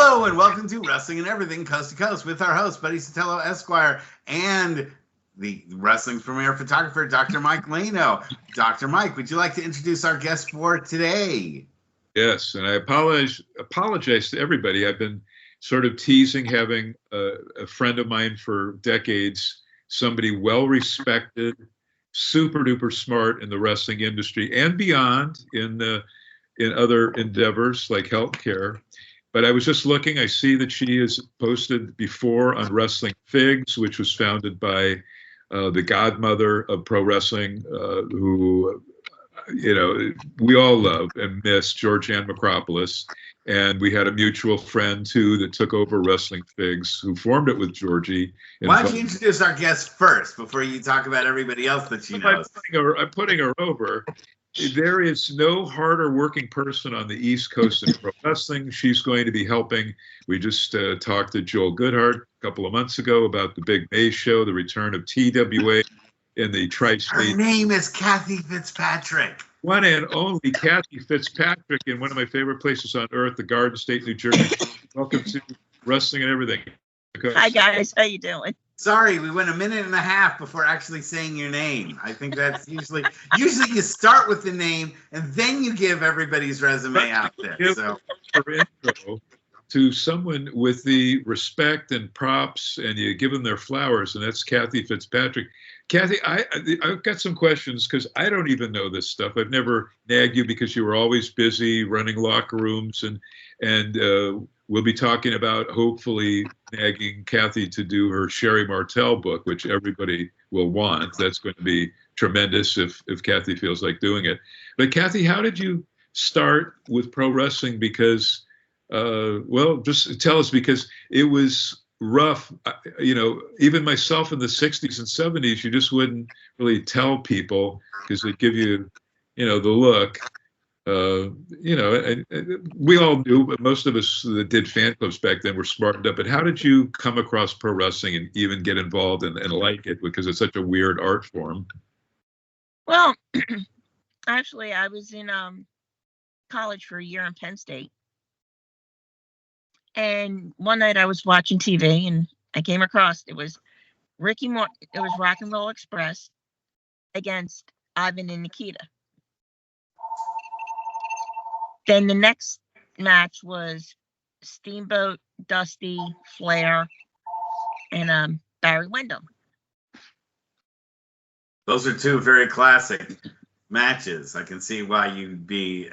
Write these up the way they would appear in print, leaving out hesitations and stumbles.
Hello and welcome to Wrestling and Everything Coast to Coast with our host, Buddy Sotelo Esquire, and the wrestling's premier photographer, Dr. Mike Leno. Dr. Mike, would you like to introduce our guest for today? Yes, and I apologize to everybody. I've been sort of teasing having a friend of mine for decades, somebody well-respected, super-duper smart in the wrestling industry and beyond in other endeavors like healthcare. But I was just looking, I see that she has posted before on Wrestling Figs, which was founded by the godmother of pro wrestling, who, we all love and miss, Georgianne Macropolis. And we had a mutual friend, too, that took over Wrestling Figs, who formed it with Georgie. Why don't you introduce our guest first before you talk about everybody else that she knows? I'm putting her over. There is no harder working person on the East Coast in pro wrestling. She's going to be helping. We just talked to Joel Goodhart a couple of months ago about the Big May show, the return of TWA in the Tri-State. Her name is Kathy Fitzpatrick. One and only Kathy Fitzpatrick in one of my favorite places on earth, the Garden State, New Jersey. Welcome to Wrestling and Everything. Hi, guys. How you doing? Sorry, we went a minute and a half before actually saying your name. I think that's usually you start with the name and then you give everybody's resume out there. So intro to someone with the respect and props, and you give them their flowers, and that's Kathy Fitzpatrick. Kathy, I've got some questions because I don't even know this stuff. I've never nagged you because you were always busy running locker rooms, and we'll be talking about hopefully nagging Kathy to do her Sherri Martel book, which everybody will want. That's going to be tremendous if Kathy feels like doing it. But Kathy, how did you start with pro wrestling? Because, just tell us, because it was rough. Even myself in the 60s and 70s, you just wouldn't really tell people because they'd give you, the look. We all knew, but most of us that did fan clubs back then were smartened up. But how did you come across pro wrestling and even get involved and like it? Because it's such a weird art form. Well, actually, I was in college for a year in Penn State. And one night I was watching TV and I came across, it was Rock and Roll Express against Ivan and Nikita. Then the next match was Steamboat, Dusty, Flair, and Barry Windham. Those are two very classic matches. I can see why you'd be,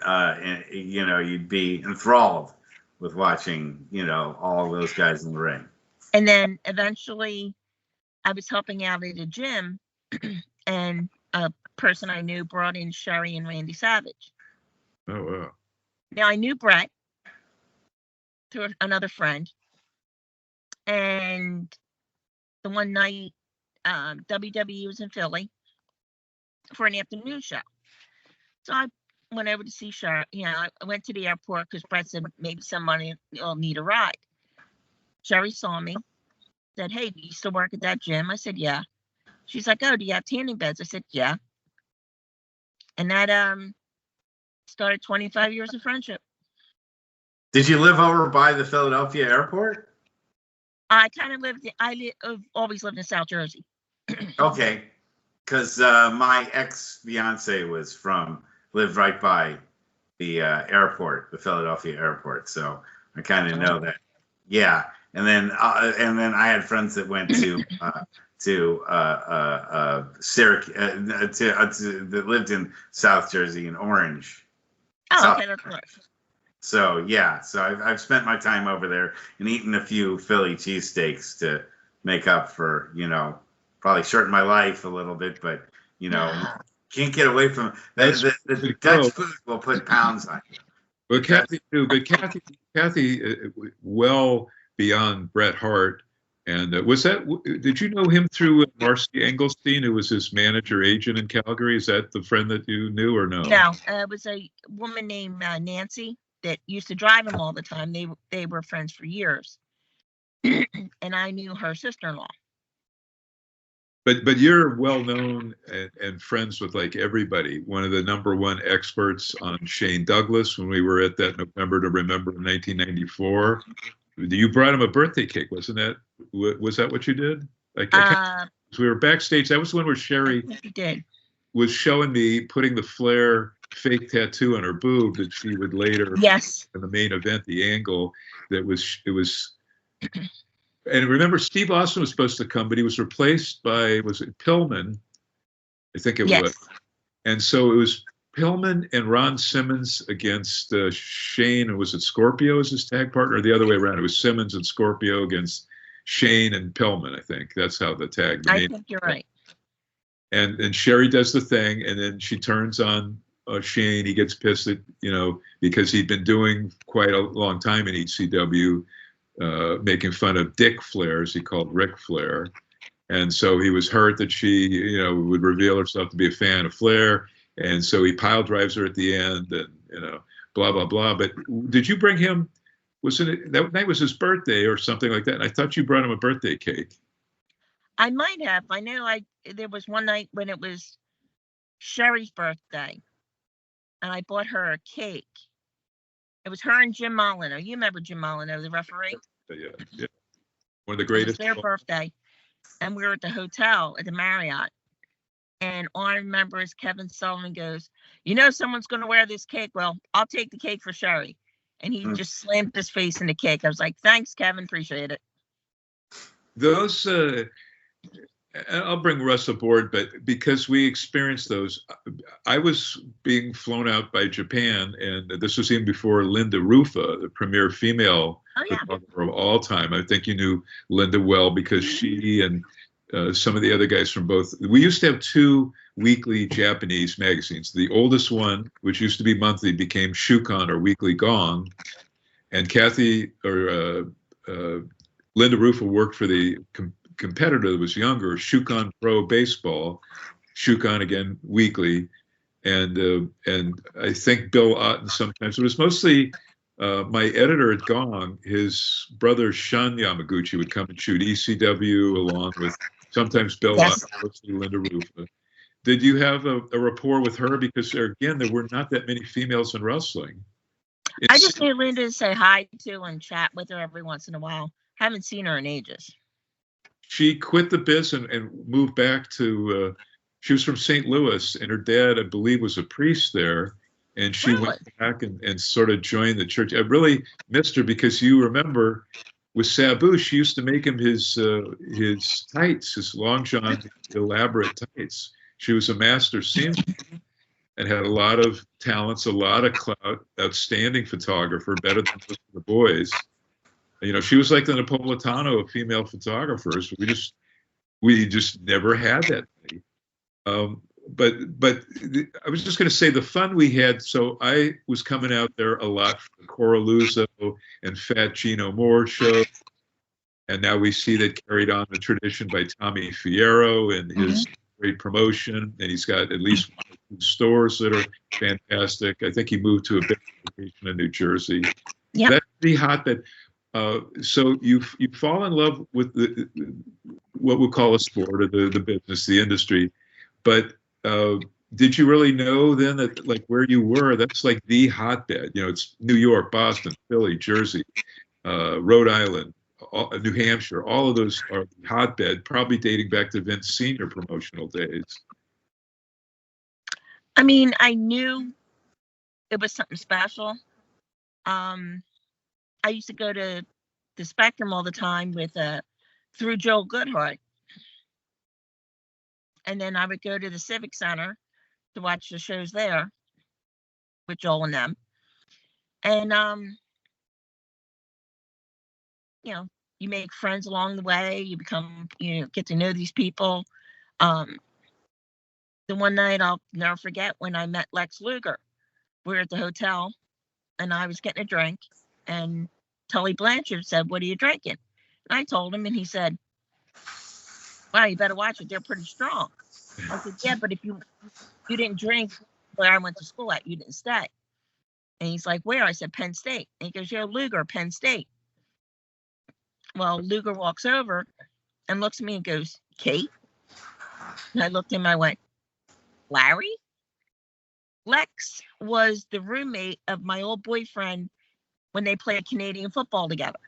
you'd be enthralled with watching, all those guys in the ring. And then eventually, I was helping out at a gym, and a person I knew brought in Sherri and Randy Savage. Oh wow. Now, I knew Brett through another friend, and the one night WWE was in Philly for an afternoon show. So I went over to see Sherri. I went to the airport because Brett said maybe somebody will need a ride. Sherri saw me, said, "Hey, do you still work at that gym?" I said, "Yeah." She's like, "Oh, do you have tanning beds?" I said, "Yeah." And that started 25 years of friendship. Did you live over by the Philadelphia airport? I kind of always lived in South Jersey. Okay, because my ex-fiance lived right by the airport, the Philadelphia airport. So I kind of know that. Yeah, and then I had friends that went to Syracuse, that lived in South Jersey in Orange. Oh, okay, that's right. So yeah, I've spent my time over there and eaten a few Philly cheesesteaks to make up for, probably shorten my life a little bit, but can't get away from the Dutch food will put pounds on you. But Kathy, well beyond Bret Hart, and did you know him through Marcy Engelstein, who was his manager agent in Calgary? Is that the friend that you knew or no? No, it was a woman named Nancy that used to drive him all the time. They were friends for years, and I knew her sister-in-law. But you're well known and friends with like everybody. One of the #1 experts on Shane Douglas when we were at that November to Remember in 1994. you brought him a birthday cake, wasn't that? Was that what you did? We were backstage. That was when where I Sherri think you did. was showing me putting the Flair fake tattoo on her boob that she would later Yes. in the main event, the angle that was. And remember, Steve Austin was supposed to come, but he was replaced by, was it Pillman? I think it Yes. was. And so it was Pillman and Ron Simmons against Shane, and was it Scorpio as his tag partner, or the other way around? It was Simmons and Scorpio against Shane and Pillman, I think. That's how the tag. I think you're right. And Sherri does the thing, and then she turns on Shane. He gets pissed at, because he'd been doing quite a long time in ECW, making fun of Dick Flair, as he called Ric Flair. And so he was hurt that she, would reveal herself to be a fan of Flair. And so he pile drives her at the end, and, blah, blah, blah. But did you bring him, that night was his birthday or something like that? And I thought you brought him a birthday cake. I might have. I know there was one night when it was Sherri's birthday, and I bought her a cake. It was her and Jim Molyneux. You remember Jim Molyneux, the referee? Yeah. One of the greatest. It was their birthday, and we were at the hotel at the Marriott. And all I remember is Kevin Sullivan goes, someone's going to wear this cake. Well, I'll take the cake for Sherri. And he just slammed his face in the cake. I was like, thanks, Kevin. Appreciate it. Those, I'll bring Russ aboard, but because we experienced those, I was being flown out by Japan, and this was even before Linda Rufa, the premier female photographer of all time. I think you knew Linda well because she and some of the other guys from both. We used to have two weekly Japanese magazines. The oldest one, which used to be monthly, became Shukan or Weekly Gong, and Linda Rufa worked for the competitor that was younger, Shukan Pro Baseball, Shukan again weekly, and I think Bill Otten sometimes. It was mostly my editor at Gong. His brother Shun Yamaguchi would come and shoot ECW along with sometimes Bill Otten, mostly Linda Rufa. Did you have a rapport with her? Because there were not that many females in wrestling. I just knew Linda to say hi to and chat with her every once in a while. Haven't seen her in ages. She quit the biz and moved back to, she was from St. Louis, and her dad, I believe, was a priest there. And she went back and sort of joined the church. I really missed her because you remember with Sabu, she used to make him his tights, his long john, elaborate tights. She was a master seamstress and had a lot of talents, a lot of clout, outstanding photographer, better than most of the boys. She was like the Napolitano of female photographers. We just never had that many. But I was just going to say the fun we had. So I was coming out there a lot for the Coraluzzo and Fat Gino Moore show. And now we see that carried on the tradition by Tommy Fierro and his great promotion. And he's got at least 2 stores that are fantastic. I think he moved to a big location in New Jersey. Yeah. That's the hotbed. So you fall in love with what we call a sport or the business, the industry. But did you really know then that like where you were, that's like the hotbed? It's New York, Boston, Philly, Jersey, Rhode Island, New Hampshire. All of those are the hotbed, probably dating back to Vince Sr. promotional days. I mean, I knew it was something special. I used to go to the Spectrum all the time through Joel Goodhart. And then I would go to the Civic Center to watch the shows there with Joel and them. And, you make friends along the way. You become, get to know these people. The one night I'll never forget when I met Lex Luger. We were at the hotel and I was getting a drink. And Tully Blanchard said, "What are you drinking?" And I told him, and he said, "Wow, you better watch it. They're pretty strong." I said, "Yeah, but if you didn't drink where I went to school at, you didn't stay." And he's like, "Where?" I said, "Penn State." And he goes, "You're Luger, Penn State." Well, Luger walks over and looks at me and goes, "Kate?" And I looked at him, I went, "Larry?" Lex was the roommate of my old boyfriend when they played Canadian football together.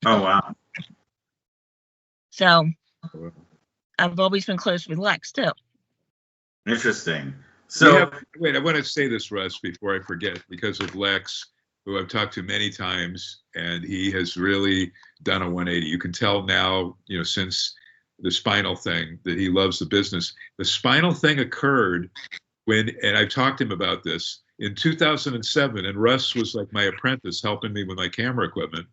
Oh, wow. So I've always been close with Lex too. Interesting. So So, wait, I want to say this, Russ, before I forget, because of Lex, who I've talked to many times, and he has really done a 180. You can tell now, since the spinal thing, that he loves the business. The spinal thing occurred and I've talked to him about this in 2007, and Russ was like my apprentice helping me with my camera equipment.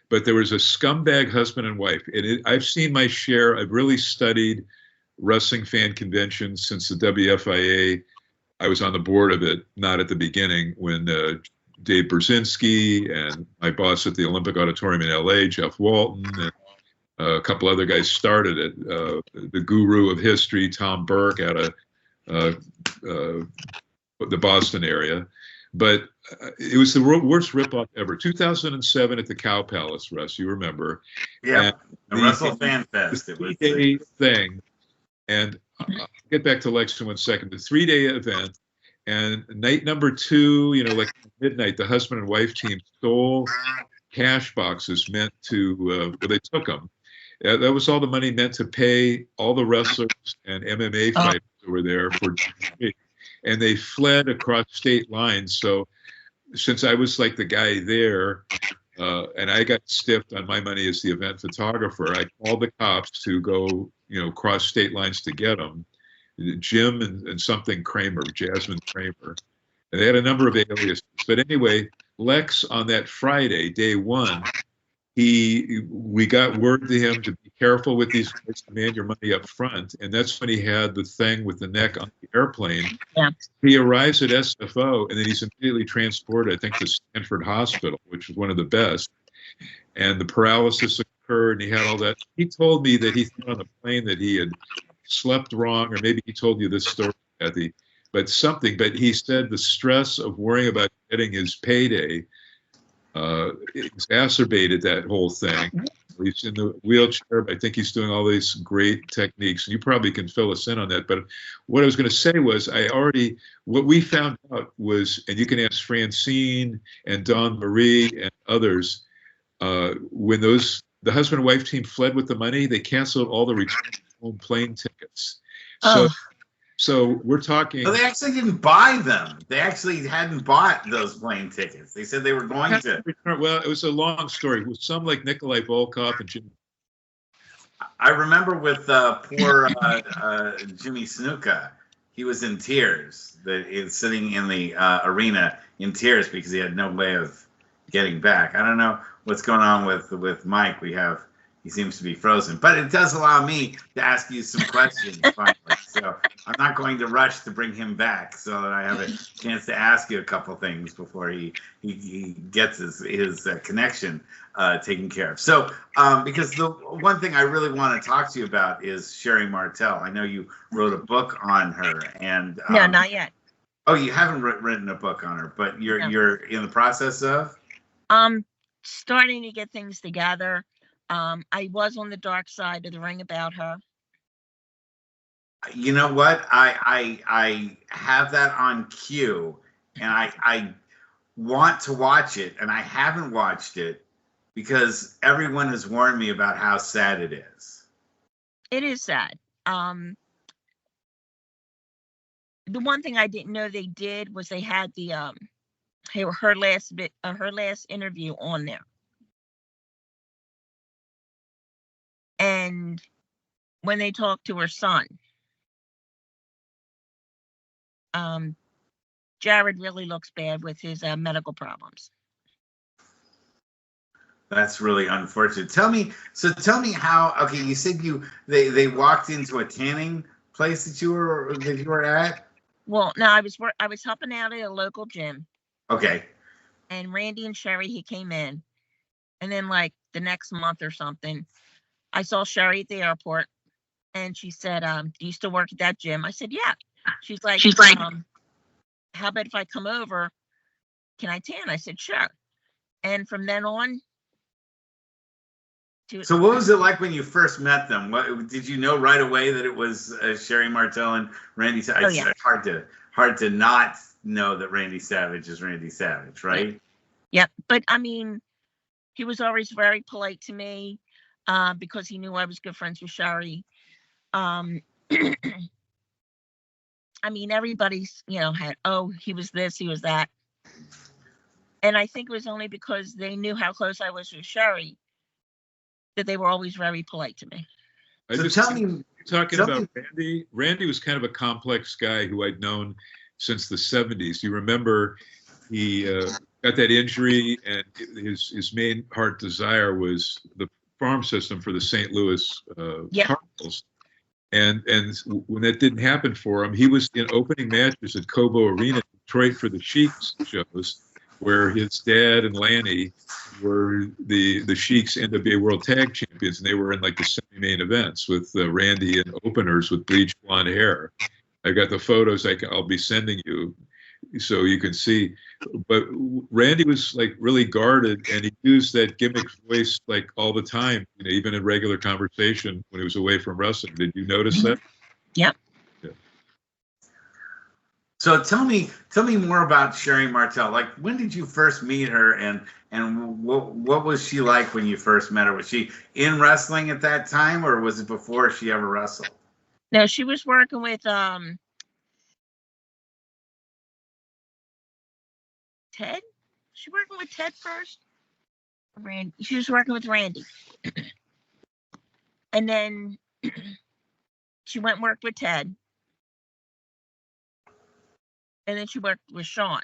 But there was a scumbag husband and wife. And I've seen my share. I've really studied wrestling fan conventions since the WFIA. I was on the board of it, not at the beginning, when Dave Brzezinski and my boss at the Olympic Auditorium in LA, Jeff Walton, and a couple other guys started it. The guru of history, Tom Burke, out of the Boston area. But it was the worst ripoff ever. 2007 at the Cow Palace, Russ, you remember. yeah, the Russell Fan The Fest. It was 3-day thing. And I'll get back to Lex in 1 second. The 3-day event. And night number 2, like midnight, the husband and wife team stole cash boxes meant to, they took them. That was all the money meant to pay all the wrestlers and MMA fighters who were there for TV. And they fled across state lines. So since I was like the guy there, and I got stiffed on my money as the event photographer, I called the cops to go, cross state lines to get them. Jim and something Kramer, Jasmine Kramer. And they had a number of aliases. But anyway, Lex on that Friday, day 1, we got word to him to be careful with these guys, demand your money up front. And that's when he had the thing with the neck on the airplane. Yeah. He arrives at SFO and then he's immediately transported, I think, to Stanford Hospital, which is one of the best. And the paralysis occurred and he had all that. He told me that he thought on the plane that he had slept wrong, or maybe he told you this story, Kathy, but he said the stress of worrying about getting his payday exacerbated that whole thing. He's in the wheelchair. I think he's doing all these great techniques. You probably can fill us in on that. But what I was going to say was what we found out was, and you can ask Francine and Dawn Marie and others, when the husband and wife team fled with the money, they canceled all the return home plane tickets. So we're talking. So they actually didn't buy them. They actually hadn't bought those plane tickets. They said they were going to. Well, it was a long story. With some like Nikolai Volkov and Jim. I remember with poor Jimmy Snuka. He was in tears. Sitting in the arena in tears because he had no way of getting back. I don't know what's going on with Mike. He seems to be frozen, but it does allow me to ask you some questions finally. So I'm not going to rush to bring him back so that I have a chance to ask you a couple things before he gets his connection taken care of. So because the one thing I really want to talk to you about is Sherri Martel. I know you wrote a book on her, and no, not yet. Oh, you haven't written a book on her, but you're in the process of. Starting to get things together. I was on the dark side of the ring about her. You know what? I have that on cue, and I want to watch it, and I haven't watched it because everyone has warned me about how sad it is. It is sad. The one thing I didn't know they did was they had her last interview on there. And when they talked to her son, Jared really looks bad with his medical problems. That's really unfortunate. Tell me how. Okay, you said they walked into a tanning place that you were at. Well, no, I was helping out at a local gym. Okay. And Randy and Sherri, he came in, and then like the next month or something, I saw Sherri at the airport, and she said, "Do you still work at that gym?" I said, "Yeah." She's like, "How about if I come over? Can I tan?" I said, "Sure." And from then on. So what was it like when you first met them? What did you know right away that it was Sherri Martel and Randy Savage? Oh, yeah. It's hard to not know that Randy Savage is Randy Savage, right? Yep. But I mean, He was always very polite to me because he knew I was good friends with Sherri. Um, I mean, everybody's, had, oh, he was this, he was that. And I think it was only because they knew how close I was with Sherri that they were always very polite to me. So tell me, talking about Randy. Randy was kind of a complex guy who I'd known since the 70s. You remember he got that injury, and his main heart desire was the farm system for the St. Louis Cardinals. And when that didn't happen for him, he was in opening matches at Cobo Arena in Detroit for the Sheik's shows, where his dad and Lanny were the Sheik's NWA World Tag Champions, and they were in like the semi-main events with Randy and openers with bleached blonde hair. I got the photos I'll be sending you so you can see. But Randy was like really guarded, and he used that gimmick voice like all the time, even in regular conversation when he was away from wrestling. Did you notice that? Yep. Yeah. So tell me more about Sherri Martel. Like, when did you first meet her, and what was she like when you first met her? Was she in wrestling at that time, or was it before she ever wrestled? No, she was working with Ted. She working with Ted first. Randy. She was working with Randy, and then she went and worked with Ted, and then she worked with Sean.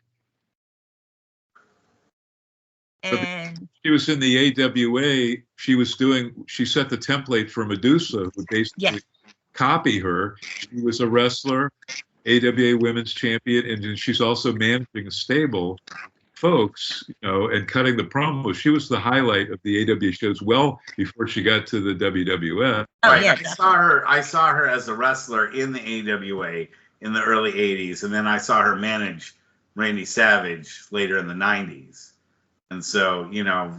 And she was in the AWA. She set the template for Medusa, who would basically copy her. She was a wrestler, AWA Women's Champion, and she's also managing a stable, folks, and cutting the promos. She was the highlight of the AWA shows well before she got to the WWF. Right. Yeah, I saw her as a wrestler in the AWA in the early 80s, and then I saw her manage Randy Savage later in the 90s. And so,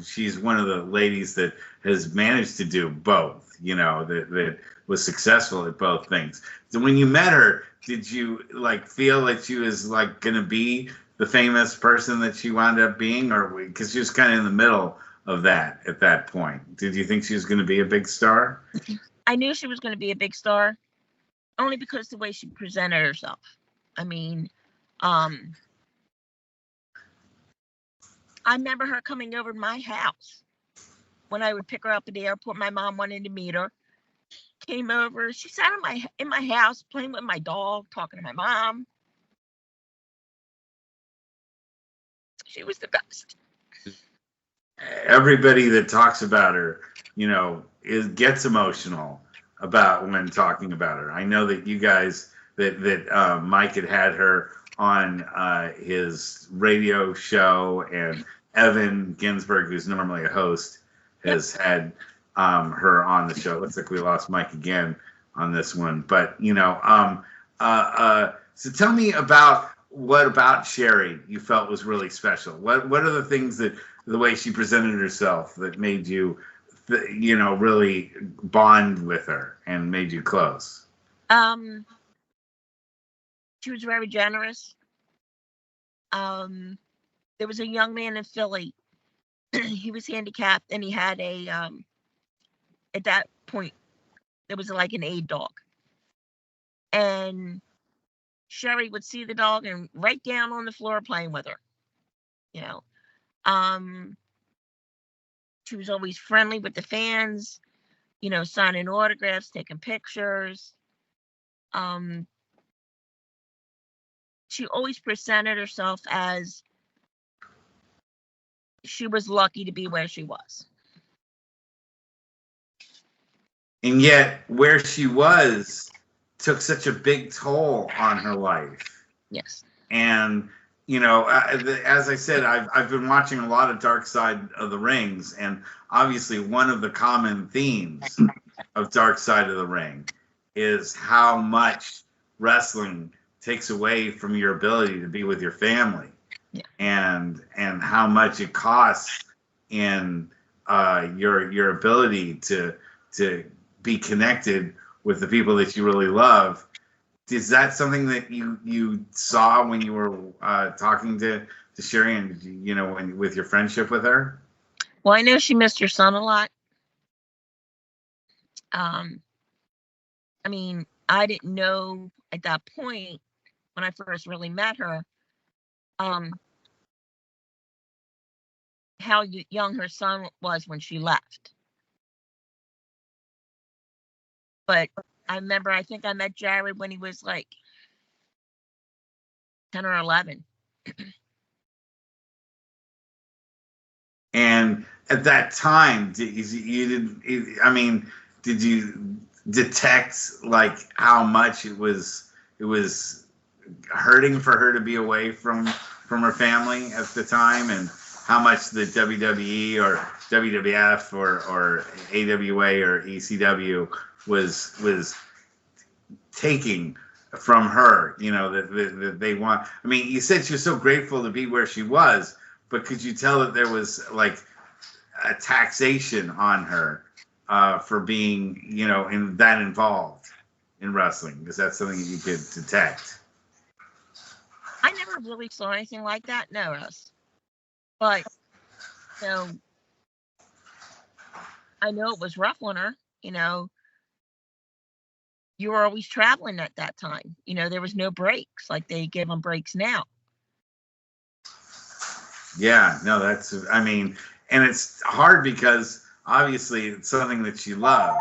she's one of the ladies that has managed to do both, that was successful at both things. So when you met her, did you feel that she was going to be the famous person that she wound up being, or because she was kind of in the middle of that at that point? Did you think she was going to be a big star? I knew she was going to be a big star, only because the way she presented herself. I mean, I remember her coming over to my house when I would pick her up at the airport. My mom wanted to meet her. Came over. She sat in my house playing with my dog, talking to my mom. She was the best. Everybody that talks about her, gets emotional about when talking about her. I know that you guys, that Mike had her on his radio show, and Evan Ginsberg, who's normally a host, has had her on the show. Looks like we lost Mike again on this one, but so tell me what about Sherri you felt was really special. What are the things that the way she presented herself that made you really bond with her and made you close? She was very generous. There was a young man in Philly. He was handicapped, and he had at that point, there was like an aid dog. And Sherri would see the dog and right down on the floor playing with her. She was always friendly with the fans, signing autographs, taking pictures. She always presented herself as she was lucky to be where she was. And yet, where she was took such a big toll on her life. Yes. And, as I said, I've been watching a lot of Dark Side of the Rings, and obviously one of the common themes of Dark Side of the Ring is how much wrestling takes away from your ability to be with your family. Yeah. And how much it costs in your ability to be connected with the people that you really love. Is that something that you saw when you were talking to Sherri and with your friendship with her? Well, I know she missed her son a lot. I mean, I didn't know at that point when I first really met her, how young her son was when she left. But I remember, I think I met Jared when he was like 10 or 11. And at that time, did you detect like how much it was hurting for her to be away from her family at the time, and how much the WWE or WWF or AWA or ECW was taking from her? You know, that they want. I mean, you said she was so grateful to be where she was, but could you tell that there was like a taxation on her for being, you know, involved in wrestling? Is that something that you could detect? I never really saw anything like that, no, Russ. But, you know, I know it was rough on her. You know, you were always traveling at that time. You know, there was no breaks like they give them breaks now. Yeah, no, I mean, and it's hard because obviously it's something that she loved.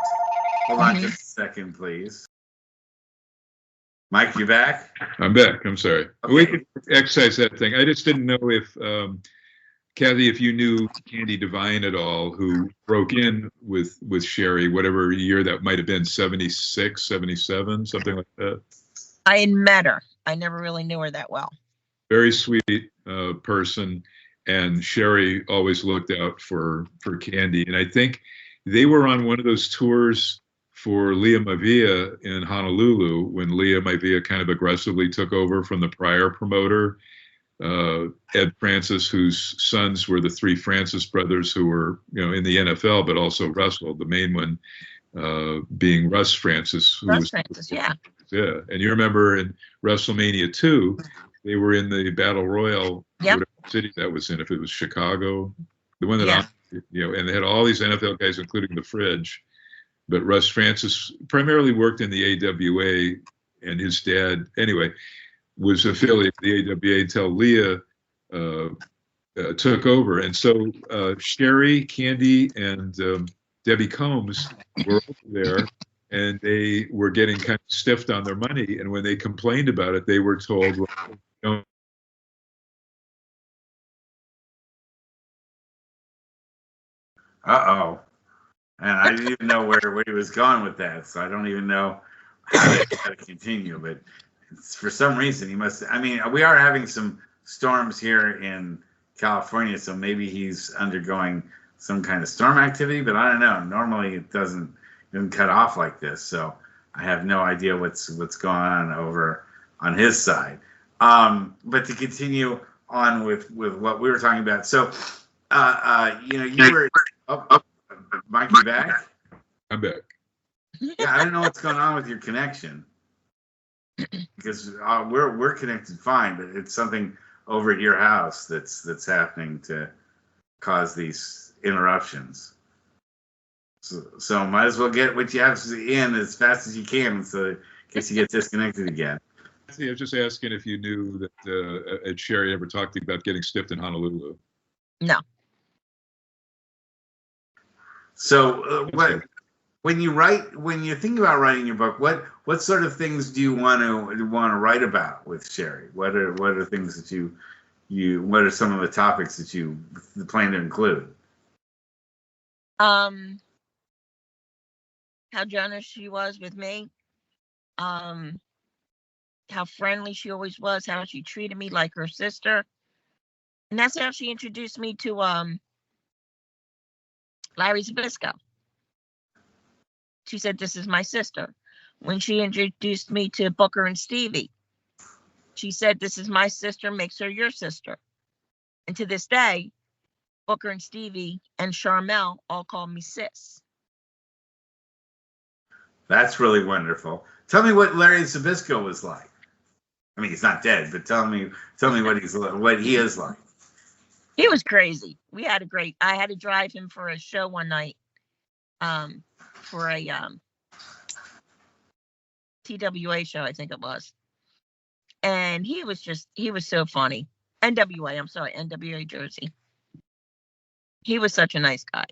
Hold on just a second, please. Mike, you back? I'm back. I'm sorry. Okay. We can exercise that thing. I just didn't know if, Kathy, if you knew Candy Devine at all, who broke in with Sherri, whatever year that might have been, 76, 77, something like that. I had met her. I never really knew her that well. Very sweet person. And Sherri always looked out for Candy. And I think they were on one of those tours for Leah Maivia in Honolulu when Leah Maivia kind of aggressively took over from the prior promoter, Ed Francis, whose sons were the three Francis brothers who were, you know, in the NFL, but also wrestled. The main one being Russ Francis. Francis, yeah. Yeah. And you remember in WrestleMania 2, they were in the Battle Royal, whatever city that was in, if it was Chicago, the one that, you know, and they had all these NFL guys, including the Fridge. But Russ Francis primarily worked in the AWA, and his dad, anyway, was affiliated with the AWA until Leah took over. And so Sherri, Candy, and Debbie Combs were over there, and they were getting kind of stiffed on their money. And when they complained about it, they were told, well, don't. Uh-oh. And I didn't even know where he was going with that, so I don't even know how to continue. But for some reason, he must. I mean, we are having some storms here in California, so maybe he's undergoing some kind of storm activity. But I don't know. Normally, it doesn't cut off like this, so I have no idea what's going on over on his side. But to continue on with what we were talking about, so you know, you were. Mike, you back? I'm back. Yeah, I don't know what's going on with your connection because we're connected fine, but it's something over at your house that's happening to cause these interruptions. So might as well get what you have in as fast as you can, so in case you get disconnected again. I was just asking if you knew that had Sherri ever talked to you about getting stiffed in Honolulu? No. So when you think about writing your book, what sort of things do you want to write about with Sherri? What are things that what are some of the topics that you plan to include? How generous she was with me. How friendly she always was. How she treated me like her sister. And that's how she introduced me to Larry Zbyszko. She said, "This is my sister." When she introduced me to Booker and Stevie, she said, "This is my sister, makes her your sister." And to this day, Booker and Stevie and Charmel all call me sis. That's really wonderful. Tell me what Larry Zbyszko was like. I mean, he's not dead, but tell me what he is like. He was crazy. I had to drive him for a show one night, for a TWA show, I think it was. And he was so funny. NWA, I'm sorry, NWA Jersey. He was such a nice guy.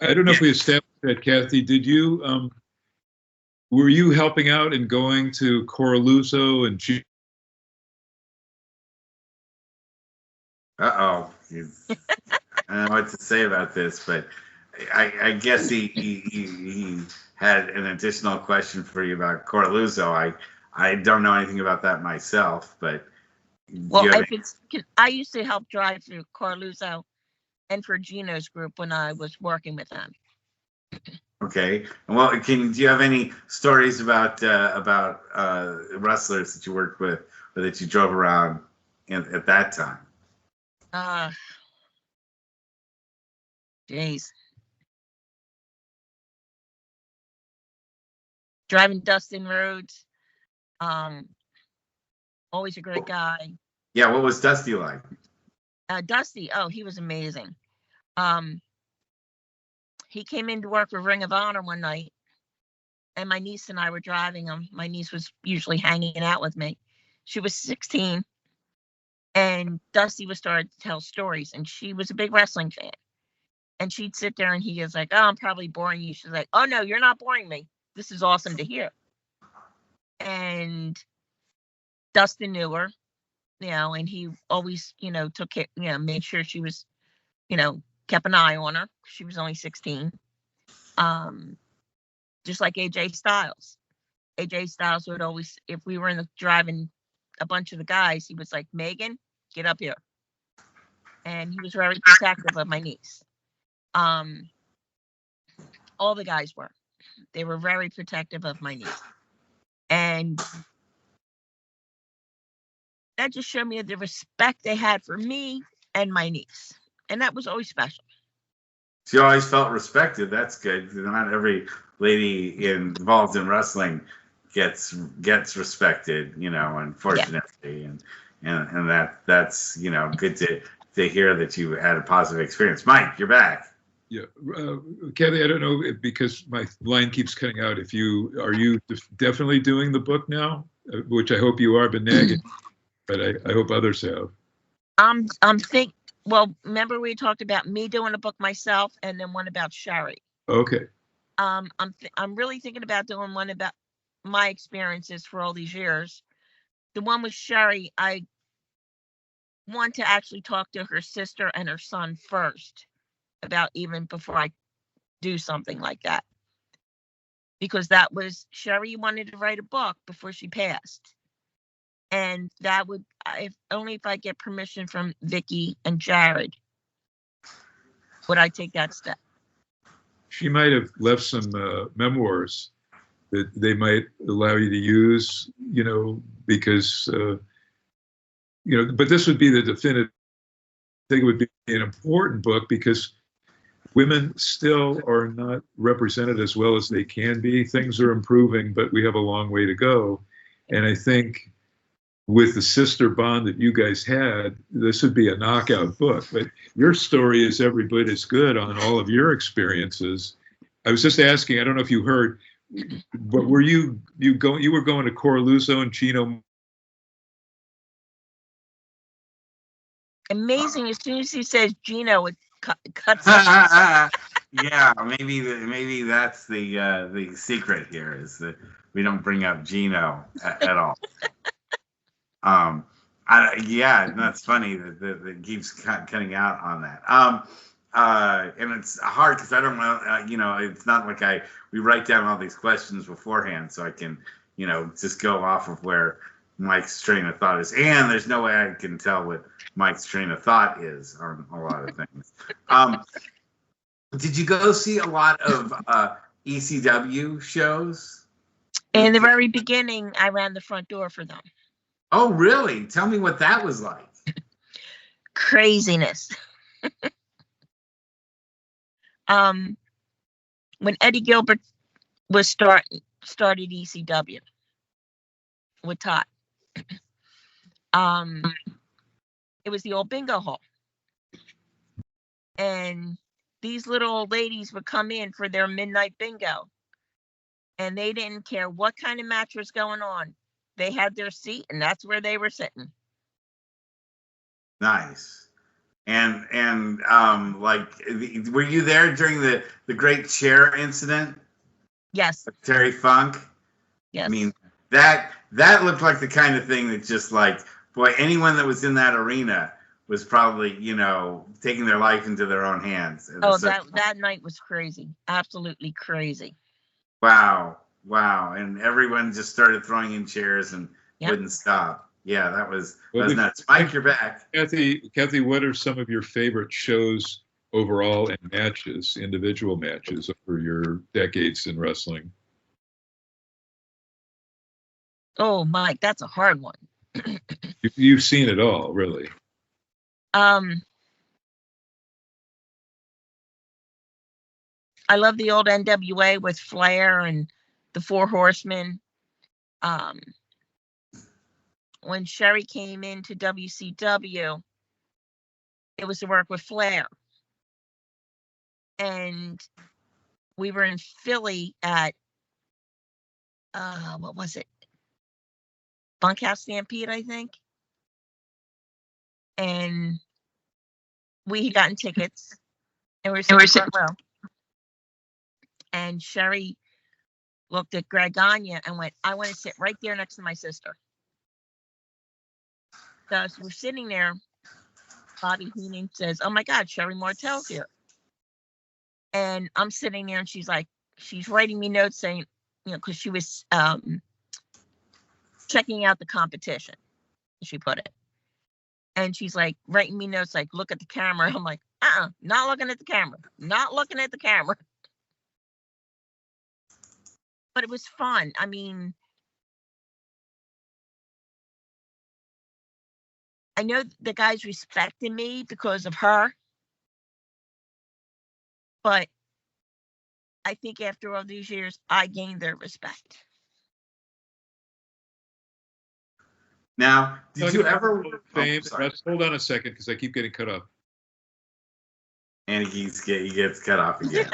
I don't know if we established that, Kathy. Did you, were you helping out and going to Coraluzzo and Uh-oh. I don't know what to say about this, but I guess he had an additional question for you about Coraluzzo. I don't know anything about that myself, but well, I used to help drive through Coraluzzo and for Gino's group when I was working with them. Okay. Well, do you have any stories about wrestlers that you worked with or that you drove around at that time? Jeez. Driving Dustin Rhodes. Always a great guy. Yeah, what was Dusty like? Dusty, he was amazing. He came in to work for Ring of Honor one night, and my niece and I were driving him. My niece was usually hanging out with me. She was 16, and Dusty was starting to tell stories, and she was a big wrestling fan. And she'd sit there, and he was like, "Oh, I'm probably boring you." She's like, "Oh, no, you're not boring me. This is awesome to hear." And Dustin knew her, and he always, took care, made sure she was, kept an eye on her. She was only 16. Just like AJ Styles. AJ Styles would always, if we were driving a bunch of the guys, he was like, "Megan, get up here." And he was very protective of my niece. All the guys were. They were very protective of my niece. And that just showed me the respect they had for me and my niece. And that was always special. She always felt respected. That's good. Not every lady involved in wrestling gets respected, unfortunately. Yeah. And that's good to hear that you had a positive experience. Mike, you're back. Yeah, Kathy, I don't know because my line keeps cutting out. Are you definitely doing the book now? Which I hope you are, but nagging. But I hope others have. Well, remember we talked about me doing a book myself, and then one about Sherri. Okay. I'm really thinking about doing one about my experiences for all these years. The one with Sherri, I want to actually talk to her sister and her son first about even before I do something like that. Because that was, Sherri wanted to write a book before she passed. And that would, only if I get permission from Vicky and Jared, would I take that step. She might have left some memoirs that they might allow you to use, because, but this would be the definitive. I think it would be an important book because women still are not represented as well as they can be. Things are improving, but we have a long way to go. And I think with the sister bond that you guys had, this would be a knockout book. But your story is every bit as good on all of your experiences. I was just asking, I don't know if you heard, but were you were going to Coraluzzo and Gino? Amazing. As soon as he says Gino, it cuts. Yeah, maybe that's the secret here is that we don't bring up Gino at all. That's funny that it keeps cutting out on that. And it's hard because I don't know, it's not like we write down all these questions beforehand so I can, just go off of where Mike's train of thought is. And there's no way I can tell what Mike's train of thought is on a lot of things. Did you go see a lot of ECW shows? In the very beginning, I ran the front door for them. Oh, really? Tell me what that was like. Craziness. When Eddie Gilbert was started ECW with Todd, it was the old bingo hall. And these little old ladies would come in for their midnight bingo. And they didn't care what kind of match was going on. They had their seat, and that's where they were sitting. Nice. And like, were you there during the great chair incident? Yes. With Terry Funk? Yes. I mean, that looked like the kind of thing that just like, boy, anyone that was in that arena was probably, you know, taking their life into their own hands. Oh, that night was crazy. Absolutely crazy. Wow. And everyone just started throwing in chairs and wouldn't stop. Yeah, that was nuts. Mike, you're back. Kathy, what are some of your favorite shows overall and matches, individual matches over your decades in wrestling? Oh, Mike, that's a hard one. You've seen it all, really. I love the old NWA with Flair and the Four Horsemen. When Sherri came into WCW, it was to work with Flair. And we were in Philly at, what was it? Bunkhouse Stampede, I think. And we had gotten tickets. And we were sitting front row. And Sherri looked at Greg Gagne and went, I want to sit right there next to my sister. So as we're sitting there, Bobby Heenan says, oh my God, Sherri Martel's here. And I'm sitting there and she's writing me notes saying, you know, because she was checking out the competition, she put it. And she's like writing me notes like, look at the camera. I'm like, not looking at the camera. Not looking at the camera. But it was fun. I mean, I know the guys respected me because of her. But I think after all these years, I gained their respect. Now, did you ever fame? Hold on a second, because I keep getting cut off. And he gets cut off again.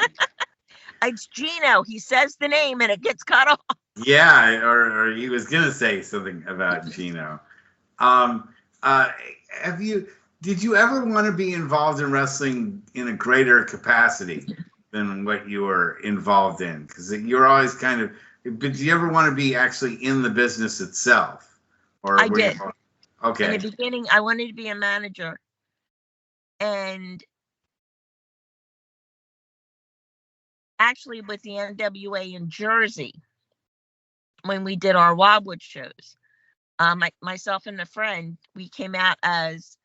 It's Gino. He says the name and it gets cut off. Yeah, or he was gonna say something about Gino. Did you ever want to be involved in wrestling in a greater capacity than what you were involved in? Because you're always kind of. But do you ever want to be actually in the business itself? Or I did. Okay. In the beginning, I wanted to be a manager, and actually, with the NWA in Jersey, when we did our Wildwood shows, myself and a friend, we came out as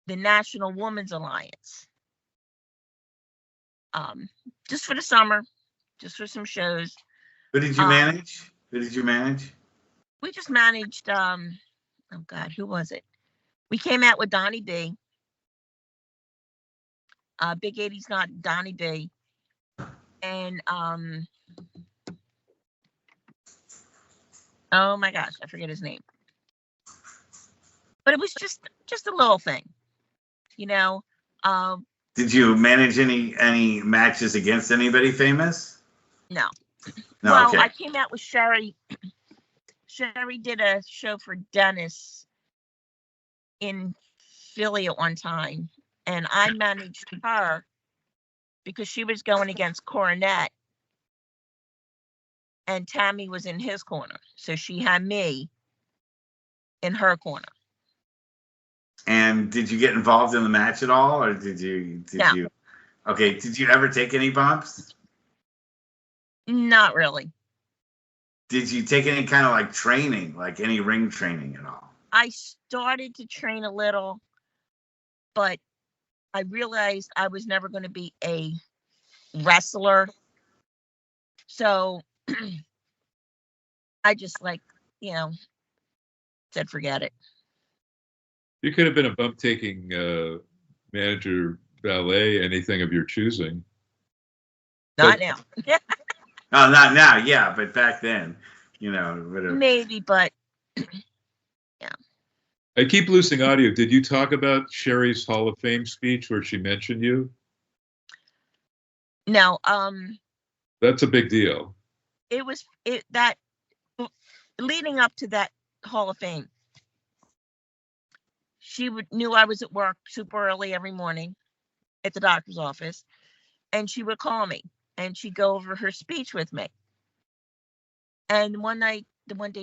the National Women's Alliance, just for the summer, just for some shows. Who did you manage? Who did you manage? We just managed. Oh God, who was it? We came out with Donnie B. Big 80's not Donnie B. And oh my gosh, I forget his name. But it was just a little thing, you know. Did you manage any matches against anybody famous? No. No. Okay. I came out with Sherri. Sherri did a show for Dennis in Philly at one time, and I managed her because she was going against Coronet, and Tammy was in his corner, so she had me in her corner. And did you get involved in the match at all, or did you? Okay. Did you ever take any bumps? Not really. Did you take any kind of like training, like any ring training at all? I started to train a little, but I realized I was never going to be a wrestler. So I just said, forget it. You could have been a bump-taking manager, valet, anything of your choosing. Not now. Oh, not now, yeah, but back then, you know, maybe, but yeah. I keep losing audio. Did you talk about Sherri's Hall of Fame speech where she mentioned you? No, That's a big deal. it was it that leading up to that Hall of Fame. She knew I was at work super early every morning at the doctor's office, and she would call me and she'd go over her speech with me. And the one day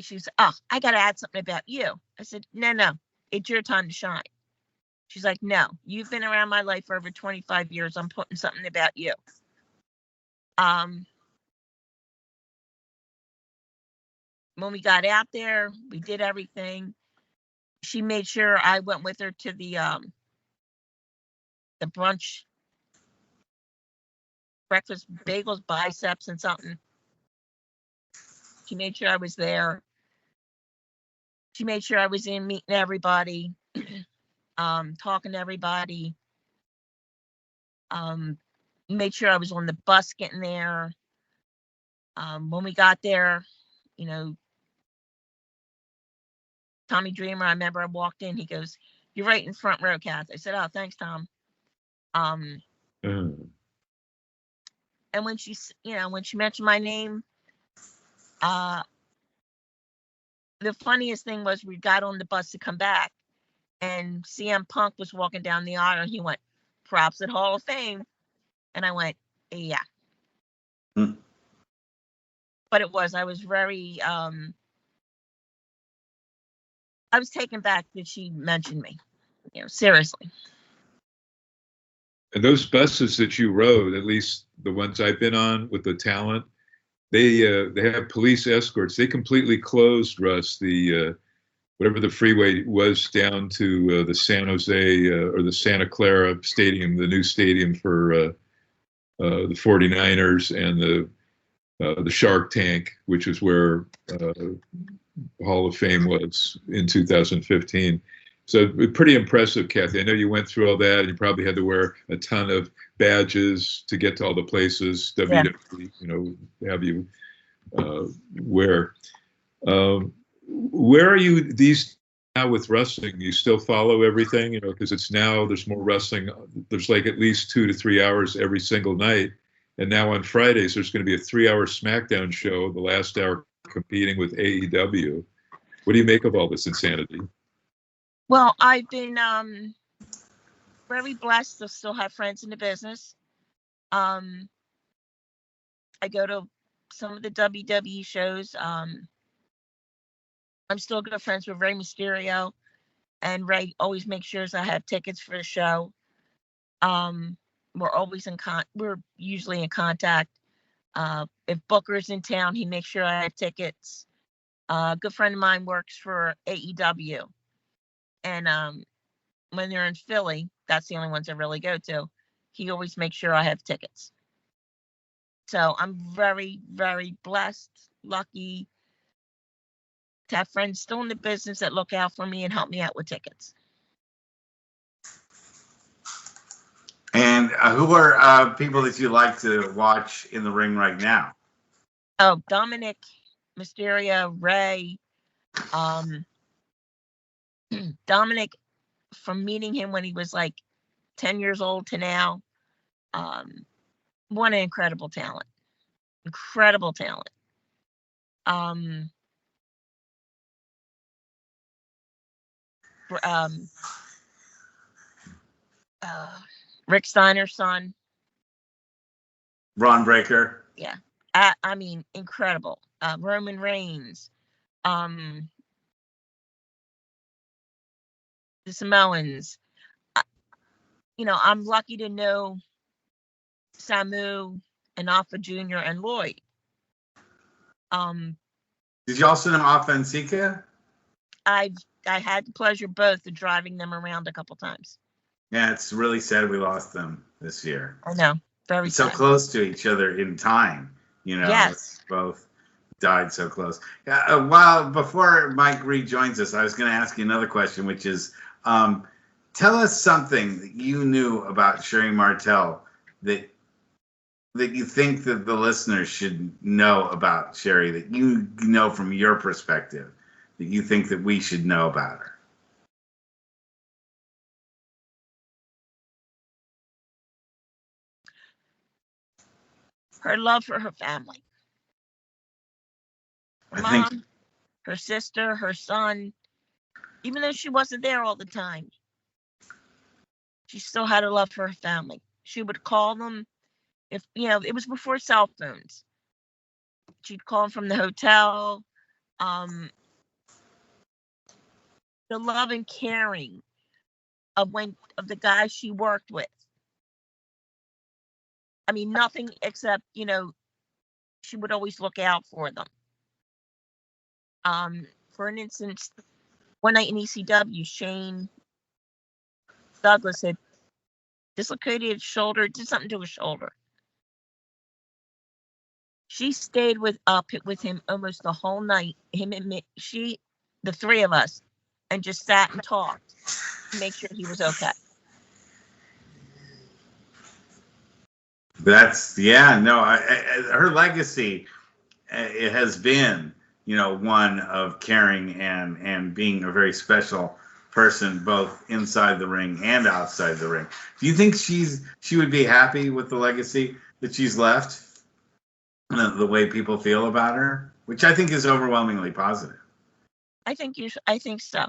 she said, "Oh, I got to add something about you." I said, No, it's your time to shine. She's like, "No, you've been around my life for over 25 years. I'm putting something about you." When we got out there, we did everything. She made sure I went with her to the brunch, breakfast, bagels, biceps, and something. She made sure I was there. She made sure I was in meeting everybody, talking to everybody. Made sure I was on the bus getting there. When we got there, you know, Tommy Dreamer, I remember I walked in, he goes, "You're right in front row, Kath." I said, "Oh, thanks, Tom." Mm. And when she mentioned my name, the funniest thing was we got on the bus to come back, and CM Punk was walking down the aisle, and he went, "Props at Hall of Fame," and I went, "Yeah." But I was very, I was taken back that she mentioned me, seriously. And those buses that you rode, at least the ones I've been on with the talent, they have police escorts. They completely closed, Russ, the whatever the freeway was down to the San Jose or the Santa Clara Stadium, the new stadium for the 49ers, and the Shark Tank, which is where Hall of Fame was in 2015. So pretty impressive, Kathy. I know you went through all that, and you probably had to wear a ton of badges to get to all the places WWE, have you wear. Where are you these now with wrestling? You still follow everything, because there's more wrestling. There's like at least 2 to 3 hours every single night. And now on Fridays, there's going to be a 3-hour SmackDown show, the last hour competing with AEW. What do you make of all this insanity? Well, I've been very blessed to still have friends in the business. I go to some of the WWE shows. I'm still good friends with Rey Mysterio, and Rey always makes sure I have tickets for the show. We're usually in contact. If Booker's in town, he makes sure I have tickets. A good friend of mine works for AEW, and when they're in Philly, that's the only ones I really go to. He always makes sure I have tickets. So I'm very, very blessed, lucky to have friends still in the business that look out for me and help me out with tickets. And who are people that you like to watch in the ring right now? Oh, Dominic Mysterio, Rey. Dominic, from meeting him when he was like 10 years old to now, what an incredible talent. Incredible talent. Rick Steiner's son. Ron Breaker. Yeah. I mean, incredible. Roman Reigns. The Samoans. I'm lucky to know Samu and Alpha Jr. and Lloyd. Did you also know Alpha and Sika? I had the pleasure both of driving them around a couple times. Yeah, it's really sad we lost them this year. I know. Very so sad. Close to each other in time, Yes. Both died so close. While before Mike rejoins us, I was going to ask you another question, which is, tell us something that you knew about Sherri Martel that you think that the listeners should know about Sherri, that you know from your perspective, that you think that we should know about her. her love for her family. Her I think mom, her sister, her son, even though she wasn't there all the time, she still had a love for her family. She would call them if, it was before cell phones. She'd call them from the hotel. The love and caring of the guys she worked with. I mean, nothing except, she would always look out for them. For an instance, one night in ECW, Shane Douglas had dislocated his shoulder, did something to his shoulder. She stayed with him almost the whole night. Him and me, the three of us, and just sat and talked to make sure he was okay. Her legacy, it has been, one of caring and being a very special person, both inside the ring and outside the ring. Do you think she would be happy with the legacy that she's left, the way people feel about her, which I think is overwhelmingly positive? I think so.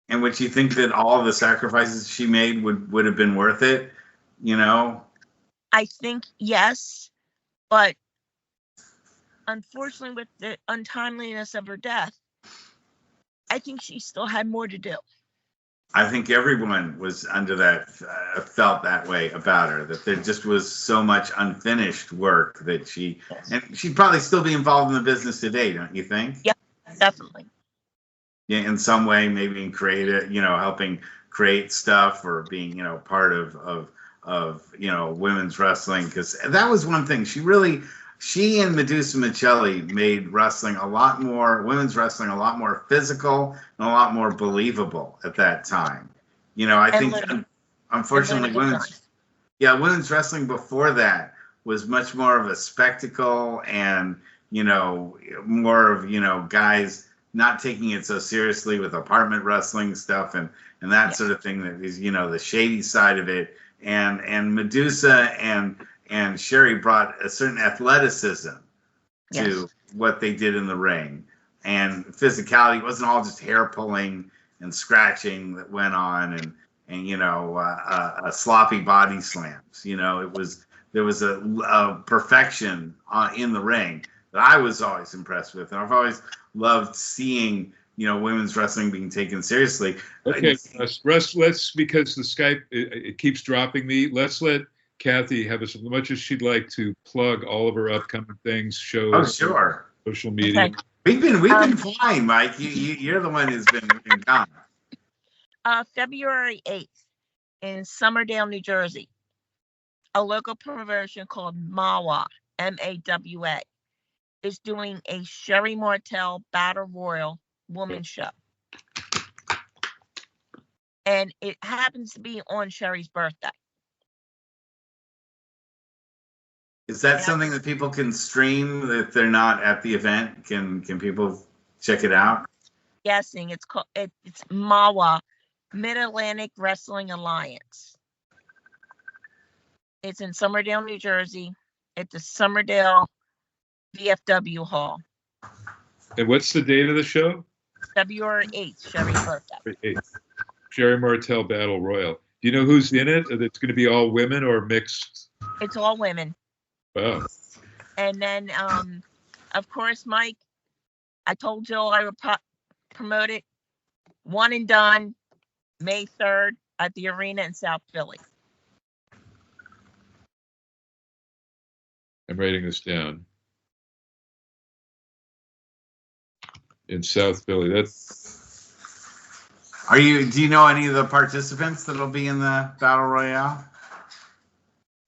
And would you think that all of the sacrifices she made would have been worth it? I think yes, but unfortunately, with the untimeliness of her death, I think she still had more to do. I think everyone was under that, felt that way about her, that there just was so much unfinished work that and she'd probably still be involved in the business today, don't you think? Yeah, definitely. Yeah, in some way, maybe in creative, helping create stuff or being, part of women's wrestling, because that was one thing she and Medusa Michelli made women's wrestling a lot more physical and a lot more believable at that time. I think unfortunately women's wrestling before that was much more of a spectacle and, more of, guys not taking it so seriously with apartment wrestling stuff and that sort of thing that is, the shady side of it. And Medusa and Sherri brought a certain athleticism to what they did in the ring, and physicality. It wasn't all just hair pulling and scratching that went on, and sloppy body slams. There was a perfection in the ring that I was always impressed with, and I've always loved seeing women's wrestling being taken seriously. Okay, Russ, let's, because the Skype it keeps dropping me. Let's let Kathy have as much as she'd like to plug all of her upcoming things, shows. Oh, sure. Social media. Okay. We've been fine, Mike. You're the one who's been gone. February 8th in Somerdale, New Jersey, a local promotion called MAWA, MAWA, is doing a Sherri Martel Battle Royal women's show. And it happens to be on Sherri's birthday. Is that something that people can stream if they're not at the event? Can people check it out? Guessing it's called it's MAWA, Mid-Atlantic Wrestling Alliance. It's in Somerdale, New Jersey, at the Somerdale VFW Hall. And what's the date of the show? February 8th, Sherri's birthday. 8th. Sherri Martel Battle Royal. Do you know who's in it? It's going to be all women or mixed? It's all women. Wow. And then, of course, Mike, I told Jill I would promote it. One and done, May 3rd at the arena in South Philly. I'm writing this down. In South Philly. Do you know any of the participants that'll be in the Battle Royale?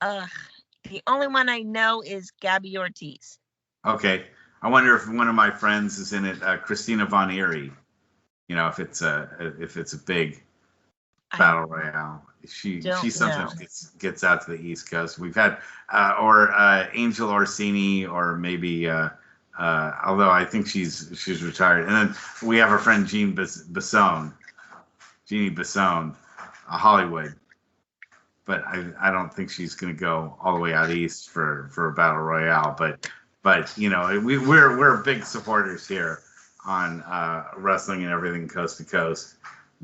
The only one I know is Gabby Ortiz. Okay. I wonder if one of my friends is in it, Christina Von Eerie. If it's a big Battle Royale. She sometimes gets out to the East Coast. We've had or Angel Orsini, or maybe although I think she's retired. And then we have our friend Jeannie Basone, Hollywood. but I don't think she's going to go all the way out east for a battle royale. But you know, we're big supporters here on wrestling and everything coast to coast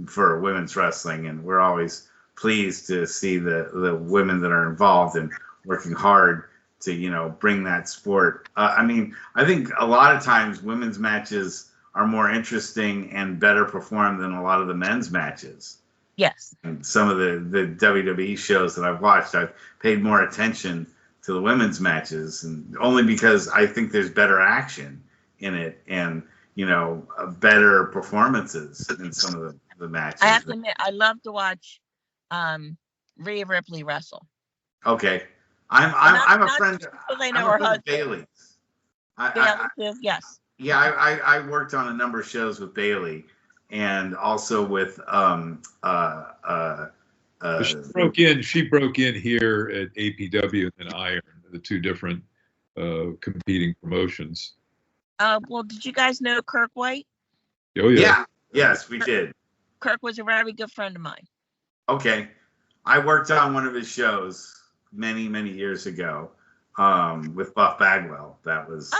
for women's wrestling, and we're always pleased to see the women that are involved and working hard to, you know, bring that sport. I mean, I think a lot of times women's matches are more interesting and better performed than a lot of the men's matches. Yes. And some of the WWE shows that I've watched, I've paid more attention to the women's matches, and only because I think there's better action in it and, you know, better performances in some of the matches. I have to admit, I love to watch Rhea Ripley wrestle. Okay. I'm a friend. They I'm know a her friend of husband. Bailey's. Bailey, yes. Yeah, I worked on a number of shows with Bailey, and also with She broke in here at APW and Iron, the two different competing promotions. Well, did you guys know Kirk White? Oh yeah. Yeah. Yes, we did. Kirk was a very good friend of mine. Okay. I worked on one of his shows many years ago with Buff Bagwell. That was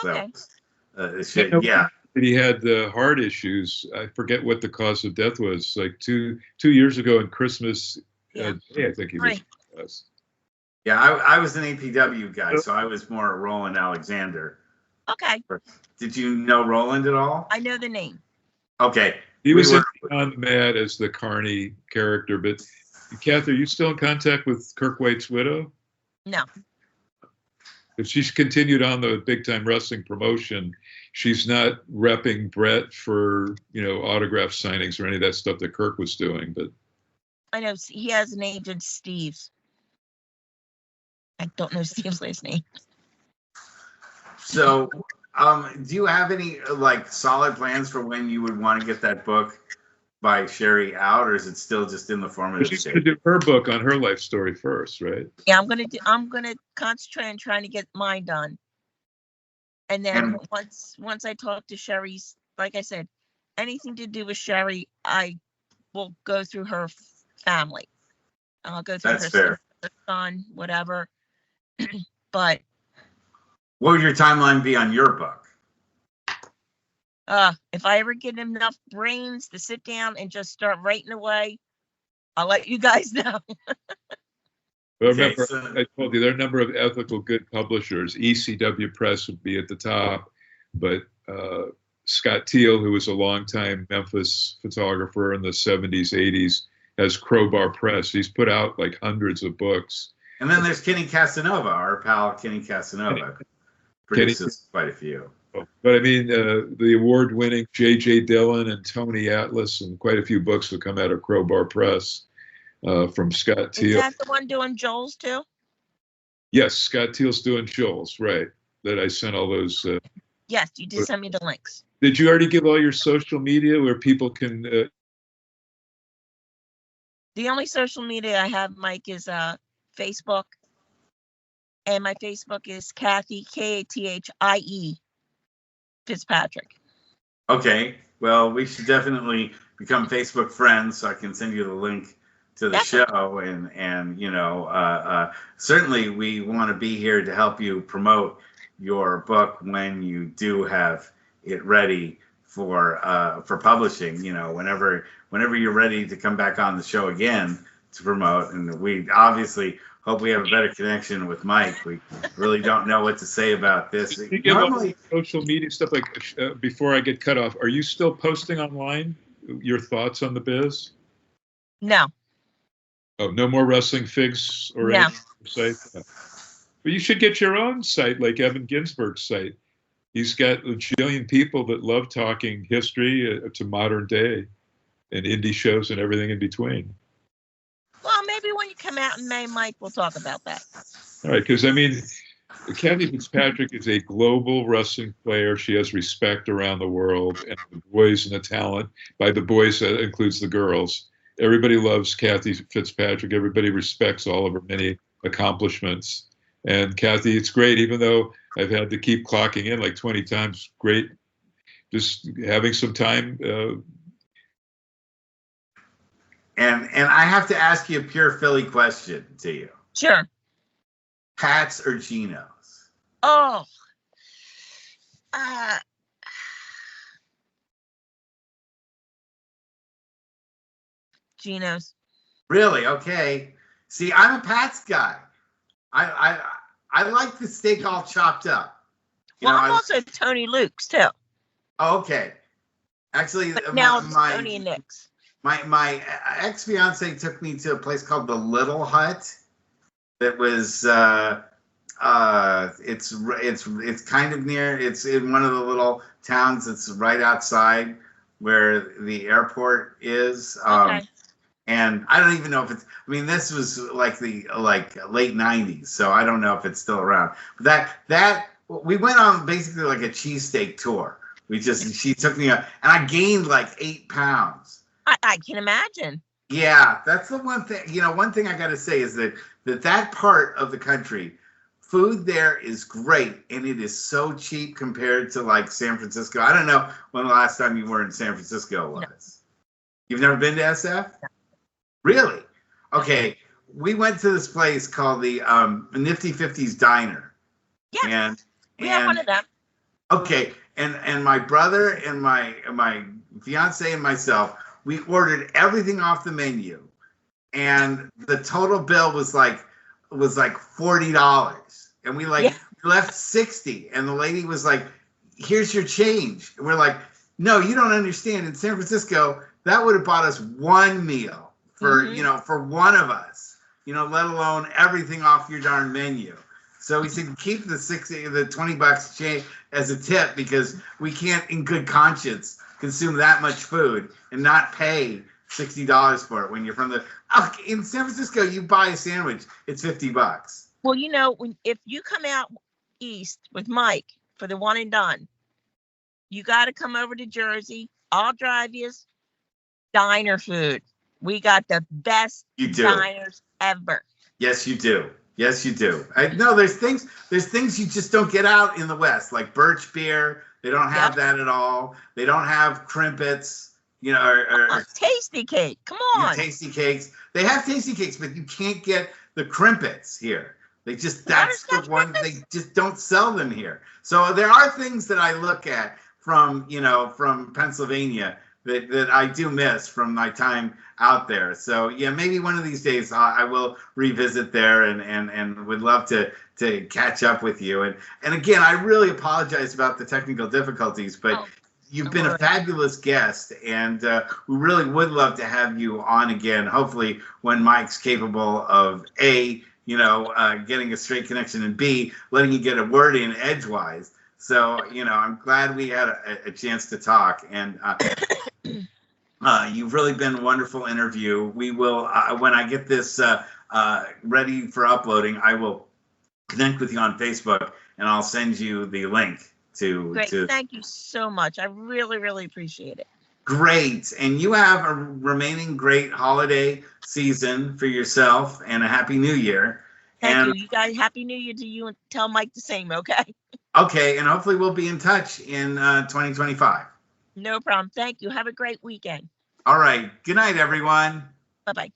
yeah. He had heart issues. I forget what the cause of death was. Like two years ago on Christmas Day, I think he was. Yeah, I was an APW guy, so I was more Roland Alexander. Okay. Did you know Roland at all? I know the name. Okay. He was on the mat as the Carney character, but Kath, are you still in contact with Kirk White's widow? No. If she's continued on the big time wrestling promotion, she's not repping Brett for, you know, autograph signings or any of that stuff that Kirk was doing. But I know he has an agent, Steve. I don't know Steve's last name. So, do you have any like solid plans for when you would want to get that book by Sherri out, or is it still just in the formative she's stage? going to do her book on her life story first, right? Yeah, I'm gonna concentrate on trying to get mine done, and then once I talk to Sherri's, like I said, anything to do with Sherri, I will go through her family. I'll go through her son, whatever. But what would your timeline be on your book? If I ever get enough brains to sit down and just start writing away, I'll let you guys know. But remember, I told you there are a number of ethical good publishers. ECW Press would be at the top, but Scott Teal, who was a longtime Memphis photographer in the 70s, 80s, has Crowbar Press. He's put out like hundreds of books. And then there's Kenny Casanova, our pal Kenny Casanova, produces quite a few. But I mean, the award-winning J.J. Dillon and Tony Atlas and quite a few books will come out of Crowbar Press from Scott Teal. Is that the one doing Joel's too? Yes, Scott Teal's doing Joel's, right. That I sent all those. Yes, you did send me the links. Did you already give all your social media where people can... The only social media I have, Mike, is Facebook. And my Facebook is Kathy, Kathie Fitzpatrick. Okay. Well, we should definitely become Facebook friends so I can send you the link to the show. And you know, certainly we want to be here to help you promote your book when you do have it ready for publishing, you know, whenever you're ready to come back on the show again to promote. And we obviously hope we have a better connection with Mike. We really don't know what to say about this. You give normally social media stuff like before I get cut off, are you still posting online your thoughts on the biz? No. Oh, no more wrestling figs or no. Site? No. But you should get your own site like Evan Ginsberg's site. He's got a jillion people that love talking history to modern day and indie shows and everything in between. Well, maybe when you come out in May, Mike, we'll talk about that. All right, because I mean, Kathy Fitzpatrick is a global wrestling player. She has respect around the world, and the boys and the talent. By the boys, that includes the girls. Everybody loves Kathy Fitzpatrick. Everybody respects all of her many accomplishments. And Kathy, it's great, even though I've had to keep clocking in like 20 times. Great, just having some time. And I have to ask you a pure Philly question to you. Sure. Pat's or Geno's? Oh, uh, Geno's. Really? Okay. See, I'm a Pat's guy. I like the steak all chopped up. Well, I'm also Tony Luke's too. Oh, okay. Actually, But now it's Tony and Nick's. My ex-fiance took me to a place called the Little Hut. That was it's kind of near. It's in one of the little towns that's right outside where the airport is. Okay. And I don't even know if it's. I mean, this was like the late '90s, so I don't know if it's still around. But that we went on basically like a cheesesteak tour. She took me up, and I gained like 8 pounds. I can imagine. Yeah, that's the one thing. One thing I got to say is that part of the country, food there is great, and it is so cheap compared to like San Francisco. I don't know when the last time you were in San Francisco was. No. You've never been to SF? No. Really? Okay. We went to this place called the Nifty 50s Diner. Yeah. And we have one of them. Okay. And my brother and my fiance and myself, we ordered everything off the menu, and the total bill was like $40, and we left 60, and the lady was like, "Here's your change," and we're like, "No, you don't understand. In San Francisco, that would have bought us one meal for for one of us, let alone everything off your darn menu." So we said, keep the $20 change as a tip, because we can't, in good conscience, consume that much food and not pay $60 for it when you're from in San Francisco. You buy a sandwich, it's $50. Well, if you come out east with Mike for the one and done, you got to come over to Jersey. I'll drive you. Diner food. We got the best diners ever. Yes, you do. Yes, you do. I know there's things you just don't get out in the West, like birch beer. They don't have that at all. They don't have crimpets, or tasty cake. Come on. Tasty cakes. They have tasty cakes, but you can't get the crimpets here. They just that's the one crimpets? They just don't sell them here. So there are things that I look at from Pennsylvania that I do miss from my time out there. So yeah, maybe one of these days I will revisit there and would love to catch up with you. And again, I really apologize about the technical difficulties, but you've been a fabulous guest, and we really would love to have you on again, hopefully when Mike's capable of A, getting a straight connection, and B, letting you get a word in edgewise. So, I'm glad we had a chance to talk, and you've really been a wonderful interview. We will, when I get this ready for uploading, I will connect with you on Facebook, and I'll send you the link to. Great, thank you so much. I really, really appreciate it. Great, and you have a remaining great holiday season for yourself, and a Happy New Year. Thank you. You guys, Happy New Year to you, and tell Mike the same, okay? Okay, and hopefully we'll be in touch in 2025. No problem. Thank you. Have a great weekend. All right. Good night, everyone. Bye-bye.